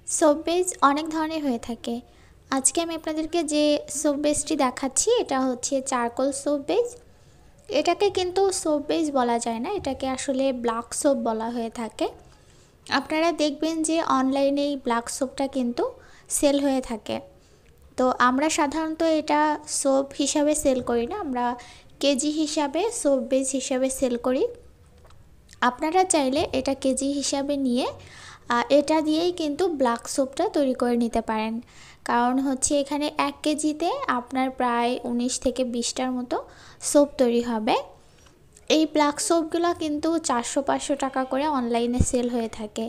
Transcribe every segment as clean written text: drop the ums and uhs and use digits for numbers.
Soap base অনেক ধরনের হয়ে থাকে। আজকে আমি আপনাদেরকে যে সোপ বেসটি দেখাচ্ছি এটা হচ্ছে চারকোল সোপ বেস। এটাকে কিন্তু সোপ বেস বলা যায় না, এটাকে আসলে ব্ল্যাক সোপ বলা হয়ে থাকে। আপনারা দেখবেন যে অনলাইনে এই ব্ল্যাক সোপটা কিন্তু সেল হয়ে থাকে। তো আমরা সাধারণত এটা সোপ হিসাবে সেল করি না, আমরা কেজি হিসাবে সোপ বেস হিসাবে সেল করি। আপনারা চাইলে এটা কেজি হিসাবে নিয়ে এটা দিয়েই কিন্তু ব্ল্যাক সোপটা তৈরি করে নিতে পারেন। কারণ হচ্ছে এখানে 1 কেজিতে আপনার প্রায় 19 থেকে 20টার মতো সোপ তৈরি হবে। এই ব্ল্যাক সোপগুলো কিন্তু 400-500 টাকা করে অনলাইনে সেল হয়ে থাকে।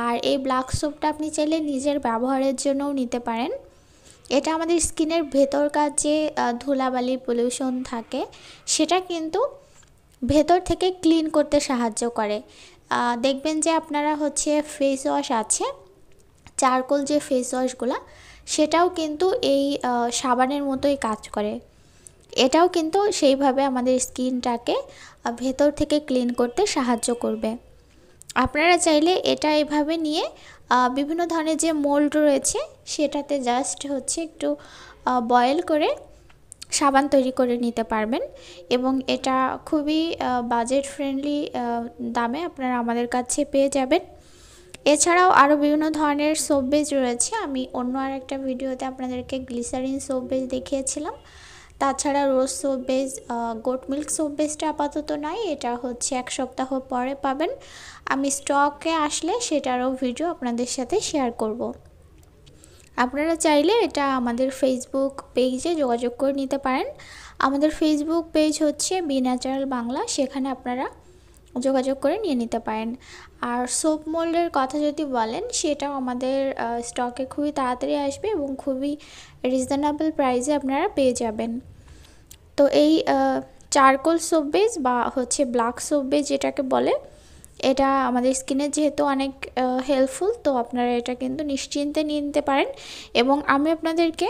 আর এই ব্ল্যাক সোপটা আপনি চাইলে নিজের ব্যবহারের জন্যও নিতে পারেন। এটা আমাদের স্কিনের ভেতরকার যে ধুলাবালি পলিউশন থাকে সেটা কিন্তু ভেতর থেকে ক্লিন করতে সাহায্য করে। দেখবেন যে আপনারা হচ্ছে ফেস ওয়াশ আছে, চারকোল যে ফেস ওয়াশগুলো সেটাও কিন্তু এই সাবানের মতোই কাজ করে। এটাও কিন্তু সেইভাবে আমাদের স্কিনটাকে ভেতর থেকে ক্লিন করতে সাহায্য করবে। আপনারা চাইলে এটা এভাবে নিয়ে বিভিন্ন ধরনের যে মোল্ড রয়েছে সেটাতে জাস্ট হচ্ছে একটু বয়েল করে সাবান তৈরি করে নিতে পারবেন। এবং এটা খুবই বাজেট ফ্রেন্ডলি দামে আপনারা আমাদের কাছে পেয়ে যাবেন। এছাড়াও আরও বিভিন্ন ধরনের সোপ বেস রয়েছে, আমি অন্য আরেকটা ভিডিওতে আপনাদেরকে গ্লিসারিন সোপ বেস দেখিয়েছিলাম। তাছাড়া rose soap base, goat milk soap বেসটা আপাতত নাই, এটা হচ্ছে 1 সপ্তাহ পরে পাবেন। আমি স্টকে আসলে সেটারও ভিডিও আপনাদের সাথে শেয়ার করব। আপনারা চাইলে এটা আমাদের ফেসবুক পেজে যোগাযোগ করে নিতে পারেন। আমাদের ফেসবুক পেজ হচ্ছে বি ন্যাচারাল বাংলা, সেখানে আপনারা যোগাযোগ করে নিয়ে নিতে পারেন। আর সোপ মোল্ডের কথা যদি বলেন সেটাও আমাদের স্টকে খুবই তাড়াতাড়ি আসবে এবং খুবই রিজনেবল প্রাইসে আপনারা পেয়ে যাবেন। তো এই চারকোল সোপ বেস বা হচ্ছে ব্ল্যাক সোপ বেস যেটাকে বলে, এটা আমাদের স্কিনের যেহেতু অনেক হেল্পফুল, তো আপনারা এটা কিন্তু নিশ্চিন্তে নিয়ে নিতে পারেন। এবং আমি আপনাদেরকে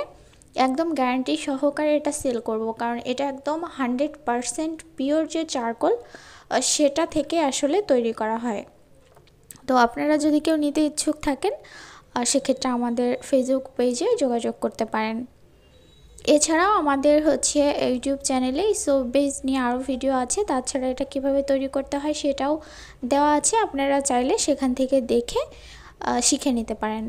একদম গ্যারান্টি সহকারে এটা সেল করব, কারণ এটা একদম 100% পিওর যে চারকোল সেটা থেকে আসলে তৈরি করা হয়। তো আপনারা যদি কেউ নিতে ইচ্ছুক থাকেন সেক্ষেত্রে আমাদের ফেসবুক পেজে যোগাযোগ করতে পারেন। এছাড়াও আমাদের হচ্ছে ইউটিউব চ্যানেলে সোপ বেস নিয়ে আরও ভিডিও আছে, তাছাড়া এটা কিভাবে তৈরি করতে হয় সেটাও দেওয়া আছে, আপনারা চাইলে সেখান থেকে দেখে শিখে নিতে পারেন।